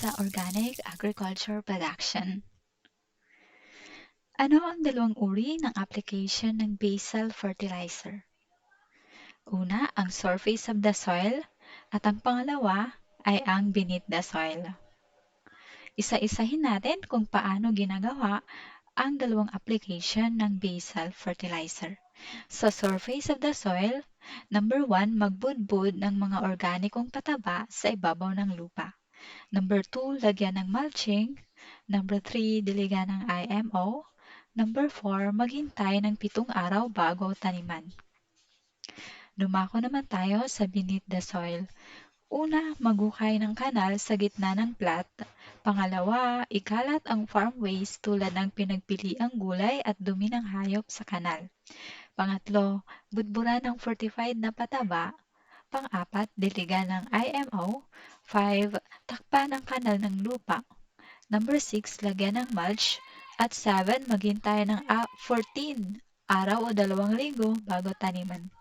sa organic agriculture production. Ano ang dalawang uri ng application ng basal fertilizer? Una, ang surface of the soil at ang pangalawa ay ang beneath the soil. Isa-isahin natin kung paano ginagawa ang dalawang application ng basal fertilizer. Sa surface of the soil, number 1, magbudbud ng mga organikong pataba sa ibabaw ng lupa. Number 2, lagyan ng mulching. Number 3, diligan ng IMO. Number 4, maghintay ng 7 araw bago taniman. Dumako naman tayo sa beneath the soil. Una, maghukay ng kanal sa gitna ng plot. Pangalawa, ikalat ang farm waste tulad ng pinagpiliang gulay at dumi ng hayop sa kanal. Pangatlo, budburan ng fortified na pataba. Pang-apat, diligan ng IMO. 5, takpan ang kanal ng lupa. Number 6, lagyan ng mulch. At 7, maghintay ng 14 araw o 2 linggo bago taniman.